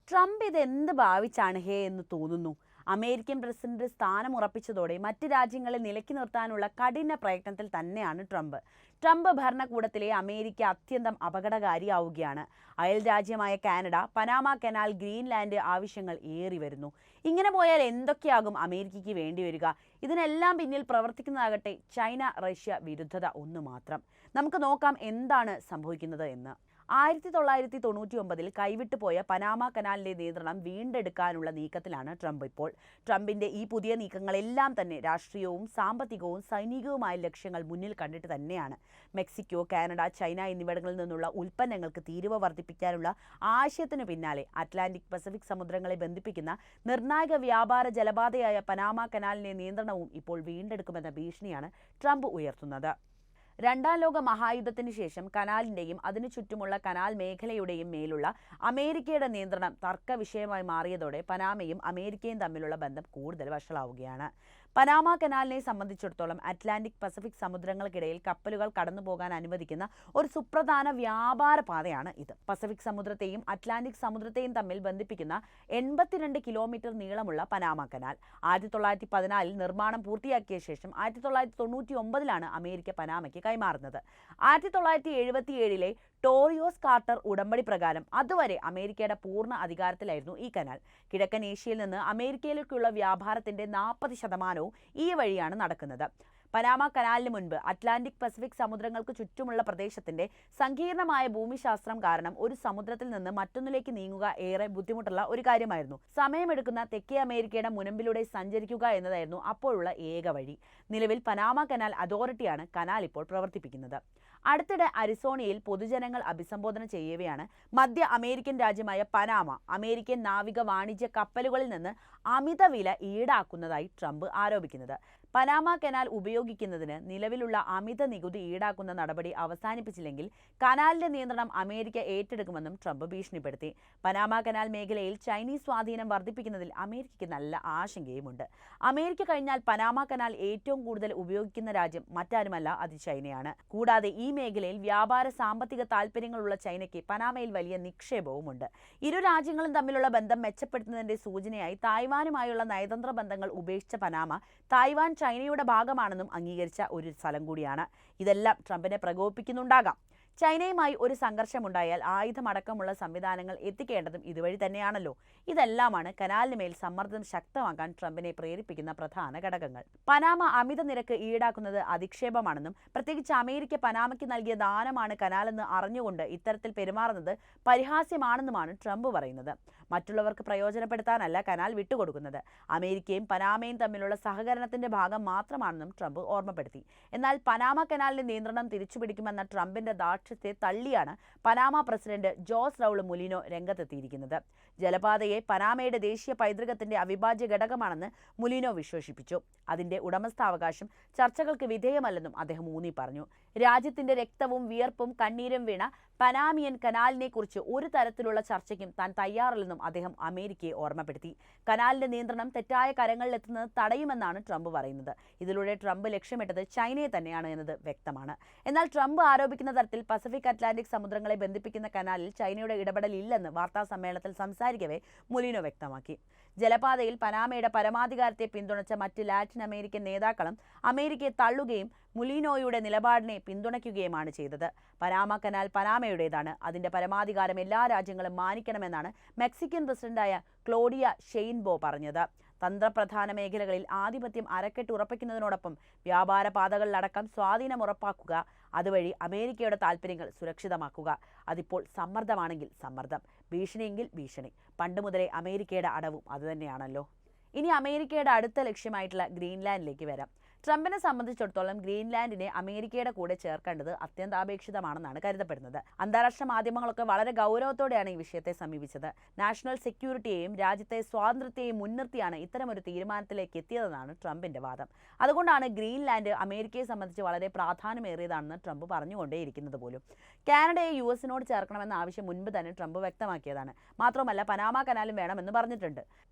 Trump ഇതെന്ത് ഭാവിച്ചാണ് എന്ന് തോന്നുന്നു. അമേരിക്കൻ പ്രസിഡന്റ് സ്ഥാനം ഉറപ്പിച്ചതോടെ മറ്റ് രാജ്യങ്ങളെ നിലയ്ക്ക് നിർത്താനുള്ള കഠിന പ്രയത്നത്തിൽ തന്നെയാണ് ട്രംപ് ഭരണകൂടത്തിലെ അമേരിക്ക അത്യന്തം അപകടകാരിയാവുകയാണ്. അയൽ രാജ്യമായ കാനഡ, പനാമ കനാൽ, ഗ്രീൻലാൻഡ് ആവശ്യങ്ങൾ ഏറി വരുന്നു. ഇങ്ങനെ പോയാൽ എന്തൊക്കെയാകും അമേരിക്കയ്ക്ക് വേണ്ടിവരിക? ഇതിനെല്ലാം പിന്നിൽ പ്രവർത്തിക്കുന്നതാകട്ടെ ചൈന റഷ്യ വിരുദ്ധത ഒന്ന് മാത്രം. നമുക്ക് നോക്കാം എന്താണ് സംഭവിക്കുന്നത് എന്ന്. 1999 കൈവിട്ടു പോയ പനാമ കനാലിന്റെ നിയന്ത്രണം വീണ്ടെടുക്കാനുള്ള നീക്കത്തിലാണ് ട്രംപ് ഇപ്പോൾ. ട്രംപിന്റെ ഈ പുതിയ നീക്കങ്ങളെല്ലാം തന്നെ രാഷ്ട്രീയവും സാമ്പത്തികവും സൈനികവുമായ ലക്ഷ്യങ്ങൾ മുന്നിൽ കണ്ടിട്ട് തന്നെയാണ്. മെക്സിക്കോ, കാനഡ, ചൈന എന്നിവിടങ്ങളിൽ നിന്നുള്ള ഉൽപ്പന്നങ്ങൾക്ക് തീരുവ വർദ്ധിപ്പിക്കാനുള്ള ആശയത്തിനു പിന്നാലെ അറ്റ്ലാന്റിക് പസഫിക് സമുദ്രങ്ങളെ ബന്ധിപ്പിക്കുന്ന നിർണായക വ്യാപാര ജലപാതയായ പനാമ കനാലിന്റെ നിയന്ത്രണവും ഇപ്പോൾ വീണ്ടെടുക്കുമെന്ന ഭീഷണിയാണ് ട്രംപ് ഉയർത്തുന്നത്. രണ്ടാം ലോക മഹായുദ്ധത്തിന് ശേഷം കനാലിൻ്റെയും അതിനു ചുറ്റുമുള്ള കനാൽ മേഖലയുടെയും മേലുള്ള അമേരിക്കയുടെ നിയന്ത്രണം തർക്ക വിഷയമായി മാറിയതോടെ പനാമയും അമേരിക്കയും തമ്മിലുള്ള ബന്ധം കൂടുതൽ വഷളാവുകയാണ്. പനാമ കനാലിനെ സംബന്ധിച്ചിടത്തോളം അറ്റ്ലാന്റിക് പസഫിക് സമുദ്രങ്ങൾക്കിടയിൽ കപ്പലുകൾ കടന്നുപോകാൻ അനുവദിക്കുന്ന ഒരു സുപ്രധാന വ്യാപാര പാതയാണ് ഇത്. പസഫിക് സമുദ്രത്തെയും അറ്റ്ലാന്റിക് സമുദ്രത്തെയും തമ്മിൽ ബന്ധിപ്പിക്കുന്ന 82 കിലോമീറ്റർ നീളമുള്ള പനാമ കനാൽ 1914 നിർമ്മാണം പൂർത്തിയാക്കിയ ശേഷം 1999 അമേരിക്ക പനാമയ്ക്ക് കൈമാറുന്നത്. 1977 ടോറിയോസ് കാർട്ടർ ഉടമ്പടി പ്രകാരം അതുവരെ അമേരിക്കയുടെ പൂർണ്ണ അധികാരത്തിലായിരുന്നു ഈ കനാൽ. കിഴക്കൻ ഏഷ്യയിൽ നിന്ന് അമേരിക്കയിലേക്കുള്ള വ്യാപാരത്തിന്റെ 40% ഈ വഴിയാണ് നടക്കുന്നത്. പനാമ കനാലിന് മുൻപ് അറ്റ്ലാന്റിക് പസഫിക് സമുദ്രങ്ങൾക്ക് ചുറ്റുമുള്ള പ്രദേശത്തിന്റെ സങ്കീർണമായ ഭൂമിശാസ്ത്രം കാരണം ഒരു സമുദ്രത്തിൽ നിന്ന് മറ്റൊന്നിലേക്ക് നീങ്ങുക ഏറെ ബുദ്ധിമുട്ടുള്ള ഒരു കാര്യമായിരുന്നു. സമയമെടുക്കുന്ന തെക്കേ അമേരിക്കയുടെ മുനമ്പിലൂടെ സഞ്ചരിക്കുക എന്നതായിരുന്നു അപ്പോഴുള്ള ഏക വഴി. നിലവിൽ പനാമ കനാൽ അതോറിറ്റിയാണ് കനാൽ ഇപ്പോൾ പ്രവർത്തിപ്പിക്കുന്നത്. അടുത്തിടെ അരിസോണയിൽ പൊതുജനങ്ങൾ അഭിസംബോധന ചെയ്യവെയാണ് മധ്യ അമേരിക്കൻ രാജ്യമായ പനാമ അമേരിക്കൻ നാവിക വാണിജ്യ കപ്പലുകളിൽ നിന്ന് അമിത വില ഈടാക്കുന്നതായി ട്രംപ് ആരോപിക്കുന്നത്. പനാമ കനാൽ ഉപയോഗിക്കുന്നതിന് നിലവിലുള്ള അമിത നികുതി ഈടാക്കുന്ന നടപടി അവസാനിപ്പിച്ചില്ലെങ്കിൽ കനാലിന്റെ നിയന്ത്രണം അമേരിക്ക ഏറ്റെടുക്കുമെന്നും ട്രംപ് ഭീഷണിപ്പെടുത്തി. പനാമ കനാൽ മേഖലയിൽ ചൈനീസ് സ്വാധീനം വർദ്ധിപ്പിക്കുന്നതിൽ അമേരിക്കയ്ക്ക് നല്ല ആശങ്കയുമുണ്ട്. അമേരിക്ക കഴിഞ്ഞാൽ പനാമ കനാൽ ഏറ്റവും കൂടുതൽ ഉപയോഗിക്കുന്ന രാജ്യം മറ്റാരുമല്ല, അത് ചൈനയാണ്. കൂടാതെ ഈ മേഖലയിൽ വ്യാപാര സാമ്പത്തിക താൽപ്പര്യങ്ങളുള്ള ചൈനയ്ക്ക് പനാമയിൽ വലിയ നിക്ഷേപവുമുണ്ട്. ഇരു രാജ്യങ്ങളും തമ്മിലുള്ള ബന്ധം മെച്ചപ്പെടുത്തുന്നതിന്റെ സൂചനയായി തായ്വാനുമായുള്ള നയതന്ത്ര ബന്ധങ്ങൾ ഉപേക്ഷിച്ച പനാമ തായ്വാൻ ചൈനയുടെ ഭാഗമാണെന്നും അംഗീകരിച്ച ഒരു സ്ഥലം കൂടിയാണ്. ഇതെല്ലാം ട്രംപിനെ പ്രകോപിപ്പിക്കുന്നുണ്ടാകാം. ചൈനയുമായി ഒരു സംഘർഷമുണ്ടായാൽ ആയുധമടക്കമുള്ള സംവിധാനങ്ങൾ എത്തിക്കേണ്ടതും ഇതുവഴി തന്നെയാണല്ലോ. ഇതെല്ലാമാണ് കനാലിന് മേൽ സമ്മർദ്ദം ശക്തമാക്കാൻ ട്രംപിനെ പ്രേരിപ്പിക്കുന്ന പ്രധാന ഘടകങ്ങൾ. പനാമ അമിത നിരക്ക് ഈടാക്കുന്നത് അധിക്ഷേപമാണെന്നും പ്രത്യേകിച്ച് അമേരിക്ക പനാമയ്ക്ക് നൽകിയ ദാനമാണ് കനാലെന്ന് അറിഞ്ഞുകൊണ്ട് ഇത്തരത്തിൽ പെരുമാറുന്നത് പരിഹാസ്യമാണെന്നുമാണ് ട്രംപ് പറയുന്നത്. മറ്റുള്ളവർക്ക് പ്രയോജനപ്പെടുത്താനല്ല കനാൽ വിട്ടുകൊടുക്കുന്നത്, അമേരിക്കയും പനാമയും തമ്മിലുള്ള സഹകരണത്തിന്റെ ഭാഗം മാത്രമാണെന്നും ട്രംപ് ഓർമ്മപ്പെടുത്തി. എന്നാൽ പനാമ കനാലിന്റെ നിയന്ത്രണം തിരിച്ചുപിടിക്കുമെന്ന ട്രംപിന്റെ ത്തെ തള്ളിയാണ് Panama president Jose Raul Mulino രംഗത്തെത്തിയിരിക്കുന്നത്. ജലപാതയെ പനാമയുടെ ദേശീയ പൈതൃകത്തിന്റെ അവിഭാജ്യ ഘടകമാണെന്ന് മുലിനോ വിശ്വസിപ്പിച്ചു. അതിന്റെ ഉടമസ്ഥാവകാശം ചർച്ചകൾക്ക് വിധേയമല്ലെന്നും അദ്ദേഹം ഊന്നി പറഞ്ഞു. രാജ്യത്തിന്റെ രക്തവും വിയർപ്പും കണ്ണീരും വീണ പനാമിയൻ കനാലിനെ കുറിച്ച് ഒരു തരത്തിലുള്ള ചർച്ചയ്ക്കും താൻ തയ്യാറല്ലെന്നും അദ്ദേഹം അമേരിക്കയെ ഓർമ്മപ്പെടുത്തി. കനാലിന്റെ നിയന്ത്രണം തെറ്റായ കരങ്ങളിലെത്തുന്നത് തടയുമെന്നാണ് ട്രംപ് പറയുന്നത്. ഇതിലൂടെ ട്രംപ് ലക്ഷ്യമിട്ടത് ചൈനയെ തന്നെയാണ് എന്നത് വ്യക്തമാണ്. എന്നാൽ ട്രംപ് ആരോപിക്കുന്ന തരത്തിൽ പസഫിക് അറ്റ്ലാന്റിക് സമുദ്രങ്ങളെ ബന്ധിപ്പിക്കുന്ന കനാലിൽ ചൈനയുടെ ഇടപെടലില്ലെന്ന് വാർത്താ സമ്മേളനത്തിൽ സംസാരിക്കവേ മുലിനോ വ്യക്തമാക്കി. ജലപാതയിൽ പനാമയുടെ പരമാധികാരത്തെ പിന്തുണച്ച മറ്റ് ലാറ്റിൻ അമേരിക്കൻ നേതാക്കളും അമേരിക്കയെ തള്ളുകയും മുലിനോയുടെ നിലപാടിനെ പിന്തുണയ്ക്കുകയുമാണ് ചെയ്തത്. പനാമ കനാൽ പനാമയുടേതാണ്, അതിന്റെ പരമാധികാരം എല്ലാ രാജ്യങ്ങളും മാനിക്കണമെന്നാണ് മെക്സിക്കൻ പ്രസിഡന്റായ ക്ലോഡിയ ഷെയിൻബോ പറഞ്ഞത്. തന്ത്രപ്രധാന മേഖലകളിൽ ആധിപത്യം അരക്കെട്ട് ഉറപ്പിക്കുന്നതിനോടൊപ്പം വ്യാപാര പാതകളിലടക്കം സ്വാധീനം ഉറപ്പാക്കുക, അതുവഴി അമേരിക്കയുടെ താൽപ്പര്യങ്ങൾ സുരക്ഷിതമാക്കുക. അതിപ്പോൾ സമ്മർദ്ദമാണെങ്കിൽ സമ്മർദ്ദം, ഭീഷണിയെങ്കിൽ ഭീഷണി. പണ്ട് മുതലേ അമേരിക്കയുടെ അടവും അതുതന്നെയാണല്ലോ. ഇനി അമേരിക്കയുടെ അടുത്ത ലക്ഷ്യമായിട്ടുള്ള ഗ്രീൻലാൻഡിലേക്ക് വരാം. ട്രംപിനെ സംബന്ധിച്ചിടത്തോളം ഗ്രീൻലാൻഡിനെ അമേരിക്കയുടെ കൂടെ ചേർക്കേണ്ടത് അത്യന്താപേക്ഷിതമാണെന്നാണ് കരുതപ്പെടുന്നത്. അന്താരാഷ്ട്ര മാധ്യമങ്ങളൊക്കെ വളരെ ഗൗരവത്തോടെയാണ് ഈ വിഷയത്തെ സമീപിച്ചത്. നാഷണൽ സെക്യൂരിറ്റിയെയും രാജ്യത്തെ സ്വാതന്ത്ര്യത്തെയും മുൻനിർത്തിയാണ് ഇത്തരമൊരു തീരുമാനത്തിലേക്ക് എത്തിയതെന്നാണ് ട്രംപിന്റെ വാദം. അതുകൊണ്ടാണ് ഗ്രീൻലാൻഡ് അമേരിക്കയെ സംബന്ധിച്ച് വളരെ പ്രാധാന്യമേറിയതാണെന്ന് ട്രംപ് പറഞ്ഞുകൊണ്ടേയിരിക്കുന്നത് പോലും. കാനഡയെ യുഎസിനോട് ചേർക്കണമെന്ന ആവശ്യം മുൻപ് തന്നെ ട്രംപ് വ്യക്തമാക്കിയതാണ്. മാത്രമല്ല പനാമ കനാലും വേണമെന്ന് പറഞ്ഞിട്ടുണ്ട്.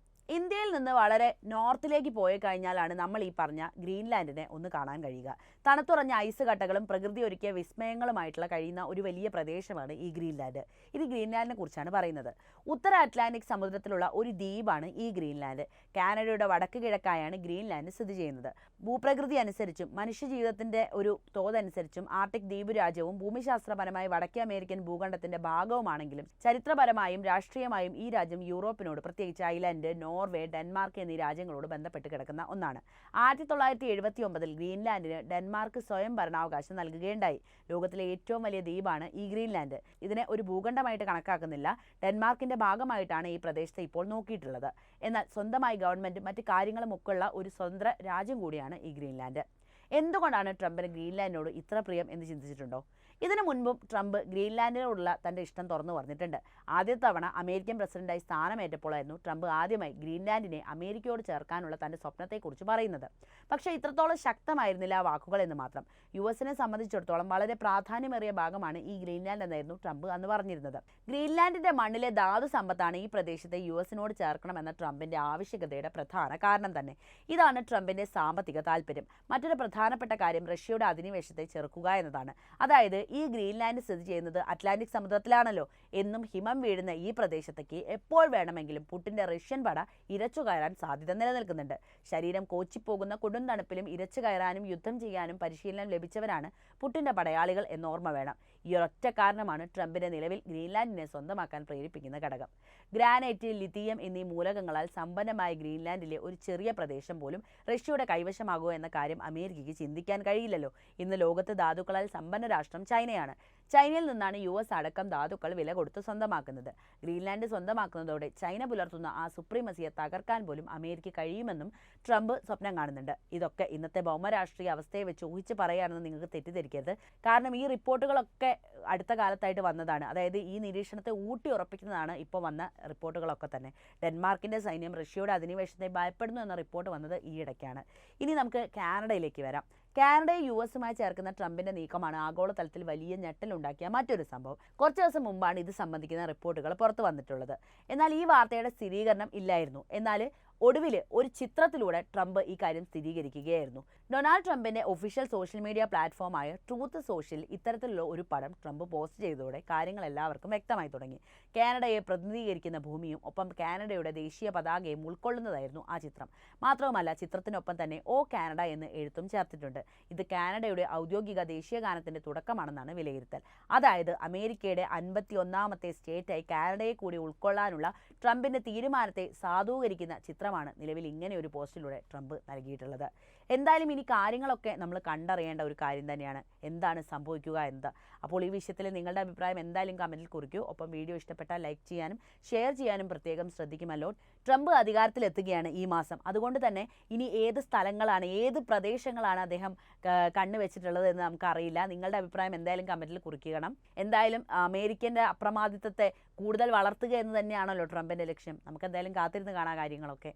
ഇന്ത്യയിൽ നിന്ന് വളരെ നോർത്തിലേക്ക് പോയി കഴിഞ്ഞാലാണ് നമ്മൾ ഈ പറഞ്ഞ ഗ്രീൻലാൻഡിനെ ഒന്ന് കാണാൻ കഴിയുക. തണുത്തുറഞ്ഞ ഐസ് കട്ടകളും പ്രകൃതി ഒരുക്കിയ വിസ്മയങ്ങളുമായിട്ടുള്ള കഴിയുന്ന ഒരു വലിയ പ്രദേശമാണ് ഈ ഗ്രീൻലാൻഡ്. ഇത് ഗ്രീൻലാൻഡിനെ കുറിച്ചാണ് പറയുന്നത്. ഉത്തര അറ്റ്ലാന്റിക് സമുദ്രത്തിലുള്ള ഒരു ദ്വീപാണ് ഈ ഗ്രീൻലാൻഡ്. കാനഡയുടെ വടക്ക് കിഴക്കായാണ് ഗ്രീൻലാൻഡ് സ്ഥിതി ചെയ്യുന്നത്. ഭൂപ്രകൃതി അനുസരിച്ചും മനുഷ്യജീവിതത്തിന്റെ ഒരു തോതനുസരിച്ചും ആർട്ടിക് ദ്വീപ് രാജ്യവും ഭൂമിശാസ്ത്രപരമായി വടക്കേ അമേരിക്കൻ ഭൂഖണ്ഡത്തിന്റെ ഭാഗവുമാണെങ്കിലും ചരിത്രപരമായും രാഷ്ട്രീയമായും ഈ രാജ്യം യൂറോപ്പിനോട്, പ്രത്യേകിച്ച് ഐലൻഡ്, നോർവേ, ഡെൻമാർക്ക് എന്നീ രാജ്യങ്ങളോട് ബന്ധപ്പെട്ട് കിടക്കുന്ന ഒന്നാണ്. 1979 ഗ്രീൻലാൻഡിന് ഡെൻമാർക്ക് സ്വയം ഭരണാവകാശം നൽകുകയുണ്ടായി. ലോകത്തിലെ ഏറ്റവും വലിയ ദ്വീപാണ് ഈ ഗ്രീൻലാൻഡ്. ഇതിനെ ഒരു ഭൂഖണ്ഡമായിട്ട് കണക്കാക്കുന്നില്ല. ഡെൻമാർക്കിന്റെ ഭാഗമായിട്ടാണ് ഈ പ്രദേശത്തെ ഇപ്പോൾ നോക്കിയിട്ടുള്ളത്. എന്നാൽ സ്വന്തമായി ഗവൺമെന്റും മറ്റ് കാര്യങ്ങളുമൊക്കെയുള്ള ഒരു സ്വതന്ത്ര രാജ്യം കൂടിയാണ് ഈ ഗ്രീൻലാൻഡ്. എന്തുകൊണ്ടാണ് ട്രംപിന് ഗ്രീൻലാൻഡിനോട് ഇത്ര പ്രിയം എന്ന് ചിന്തിച്ചിട്ടുണ്ടോ? ഇതിനു മുൻപും ട്രംപ് ഗ്രീൻലാൻഡിനോടുള്ള തന്റെ ഇഷ്ടം തുറന്നു പറഞ്ഞിട്ടുണ്ട്. ആദ്യത്തെ തവണ അമേരിക്കൻ പ്രസിഡന്റായി സ്ഥാനമേറ്റപ്പോഴായിരുന്നു ട്രംപ് ആദ്യമായി ഗ്രീൻലാൻഡിനെ അമേരിക്കയോട് ചേർക്കാനുള്ള തന്റെ സ്വപ്നത്തെക്കുറിച്ച് പറയുന്നത്. പക്ഷേ ഇത്രത്തോളം ശക്തമായിരുന്നില്ല ആ വാക്കുകൾ എന്ന് മാത്രം. യുഎസിനെ സംബന്ധിച്ചിടത്തോളം വളരെ പ്രാധാന്യമേറിയ ഭാഗമാണ് ഈ ഗ്രീൻലാൻഡ് എന്നായിരുന്നു ട്രംപ് അന്ന് പറഞ്ഞിരുന്നത്. ഗ്രീൻലാൻഡിന്റെ മണ്ണിലെ ധാതു സമ്പത്താണ് ഈ പ്രദേശത്തെ യുഎസിനോട് ചേർക്കണമെന്ന ട്രംപിന്റെ ആവശ്യകതയുടെ പ്രധാന കാരണം തന്നെ. ഇതാണ് ട്രംപിന്റെ സാമ്പത്തിക താല്പര്യം. മറ്റൊരു പ്രധാനപ്പെട്ട കാര്യം റഷ്യയുടെ അധിനിവേശത്തെ ചെറുക്കുക എന്നതാണ്. അതായത് ഈ ഗ്രീൻലാൻഡ് സ്ഥിതി ചെയ്യുന്നത് അറ്റ്ലാന്റിക് സമുദ്രത്തിലാണല്ലോ. എന്നും ഹിമം വീഴുന്ന ഈ പ്രദേശത്തേക്ക് എപ്പോൾ വേണമെങ്കിലും പുട്ടിന്റെ റഷ്യൻ പട ഇരച്ചു കയറാൻ സാധ്യത നിലനിൽക്കുന്നുണ്ട്. ശരീരം കോച്ചിപ്പോകുന്ന കൊടും തണുപ്പിലും ഇരച്ചു കയറാനും യുദ്ധം ചെയ്യാനും പരിശീലനം ലഭിച്ചവരാണ് പുട്ടിന്റെ പടയാളികൾ എന്നോർമ്മ വേണം. ഈ ഒരൊറ്റ കാരണമാണ് ട്രംപിനെ നിലവിൽ ഗ്രീൻലാൻഡിനെ സ്വന്തമാക്കാൻ പ്രേരിപ്പിക്കുന്ന ഘടകം. ഗ്രാനൈറ്റ്, ലിഥിയം എന്നീ മൂലകങ്ങളാൽ സമ്പന്നമായ ഗ്രീൻലാൻഡിലെ ഒരു ചെറിയ പ്രദേശം പോലും റഷ്യയുടെ കൈവശമാകുമോ എന്ന കാര്യം അമേരിക്കയ്ക്ക് ചിന്തിക്കാൻ കഴിയില്ലല്ലോ. ഇന്ന് ലോകത്ത് ധാതുക്കളാൽ സമ്പന്ന രാഷ്ട്രം ചൈനയാണ്. ചൈനയിൽ നിന്നാണ് യുഎസ് അടക്കം ധാതുക്കൾ വില കൊടുത്ത് സ്വന്തമാക്കുന്നത്. ഗ്രീൻലാൻഡ് സ്വന്തമാക്കുന്നതോടെ ചൈന പുലർത്തുന്ന ആ സുപ്രീമസിയെ തകർക്കാൻ പോലും അമേരിക്ക കഴിയുമെന്നും ട്രംപ് സ്വപ്നം കാണുന്നുണ്ട്. ഇതൊക്കെ ഇന്നത്തെ ഭൗമരാഷ്ട്രീയ അവസ്ഥയെ വെച്ച് ഊഹിച്ച് പറയാണെന്ന് നിങ്ങൾക്ക് തെറ്റിദ്ധരിക്കരുത്. കാരണം ഈ റിപ്പോർട്ടുകളൊക്കെ അടുത്ത കാലത്തായിട്ട് വന്നതാണ്. അതായത് ഈ നിരീക്ഷണത്തെ ഊട്ടി ഉറപ്പിക്കുന്നതാണ് ഇപ്പോൾ വന്ന റിപ്പോർട്ടുകളൊക്കെ തന്നെ. ഡെൻമാർക്കിന്റെ സൈന്യം റഷ്യയുടെ അധിനിവേശത്തെ ഭയപ്പെടുന്നു എന്ന റിപ്പോർട്ട് വന്നത് ഈയിടയ്ക്കാണ്. ഇനി നമുക്ക് കാനഡയിലേക്ക് വരാം. കാനഡയെ യുഎസുമായി ചേർക്കുന്ന ട്രംപിന്റെ നീക്കമാണ് ആഗോളതലത്തിൽ വലിയ ഞെട്ടലുണ്ടാക്കിയ മറ്റൊരു സംഭവം. കുറച്ച് ദിവസം മുമ്പാണ് ഇത് സംബന്ധിക്കുന്ന റിപ്പോർട്ടുകൾ പുറത്തു വന്നിട്ടുള്ളത്. എന്നാൽ ഈ വാർത്തയുടെ സ്ഥിരീകരണം ഇല്ലായിരുന്നു. എന്നാൽ ഒടുവിൽ ഒരു ചിത്രത്തിലൂടെ ട്രംപ് ഈ കാര്യം സ്ഥിരീകരിക്കുകയായിരുന്നു. ഡൊണാൾഡ് ട്രംപിന്റെ ഒഫീഷ്യൽ സോഷ്യൽ മീഡിയ പ്ലാറ്റ്ഫോമായ ട്രൂത്ത് സോഷ്യൽ ഇത്തരത്തിലുള്ള ഒരു പടം ട്രംപ് പോസ്റ്റ് ചെയ്തതോടെ കാര്യങ്ങൾ എല്ലാവർക്കും വ്യക്തമായി തുടങ്ങി. കാനഡയെ പ്രതിനിധീകരിക്കുന്ന ഭൂമിയും ഒപ്പം കാനഡയുടെ ദേശീയ പതാകയും ഉൾക്കൊള്ളുന്നതായിരുന്നു ആ ചിത്രം. മാത്രവുമല്ല ചിത്രത്തിനൊപ്പം തന്നെ ഓ കാനഡ എന്ന് എഴുത്തും ചേർത്തിട്ടുണ്ട്. ഇത് കാനഡയുടെ ഔദ്യോഗിക ദേശീയ ഗാനത്തിന്റെ തുടക്കമാണെന്നാണ് വിലയിരുത്തൽ. അതായത് അമേരിക്കയുടെ 51ാമത്തെ സ്റ്റേറ്റായി കാനഡയെ കൂടി ഉൾക്കൊള്ളാനുള്ള ട്രംപിന്റെ തീരുമാനത്തെ സാധൂകരിക്കുന്ന ചിത്രമാണ് നിലവിൽ ഇങ്ങനെ ഒരു പോസ്റ്റിലൂടെ ട്രംപ് നൽകിയിട്ടുള്ളത്. എന്തായാലും ഇനി കാര്യങ്ങളൊക്കെ നമ്മൾ കണ്ടറിയേണ്ട ഒരു കാര്യം തന്നെയാണ്. എന്താണ് സംഭവിക്കുക എന്നത്. അപ്പോൾ ഈ വിഷയത്തിൽ നിങ്ങളുടെ അഭിപ്രായം എന്തായാലും കമൻറ്റിൽ കുറിക്കൂ. ഒപ്പം വീഡിയോ ഇഷ്ടപ്പെട്ടാൽ ലൈക്ക് ചെയ്യാനും ഷെയർ ചെയ്യാനും പ്രത്യേകം ശ്രദ്ധിക്കുമല്ലോ. ട്രംപ് അധികാരത്തിലെത്തുകയാണ് ഈ മാസം. അതുകൊണ്ട് തന്നെ ഇനി ഏത് സ്ഥലങ്ങളാണ്, ഏത് പ്രദേശങ്ങളാണ് അദ്ദേഹം കണ്ണുവെച്ചിട്ടുള്ളത് എന്ന് നമുക്കറിയില്ല. നിങ്ങളുടെ അഭിപ്രായം എന്തായാലും കമൻറ്റിൽ കുറിക്കണം. എന്തായാലും അമേരിക്കൻ്റെ അപ്രമാദിത്വത്തെ കൂടുതൽ വളർത്തുക എന്ന് തന്നെയാണല്ലോ ട്രംപിൻ്റെ ലക്ഷ്യം. നമുക്ക് എന്തായാലും കാത്തിരുന്ന് കാണാം കാര്യങ്ങളൊക്കെ.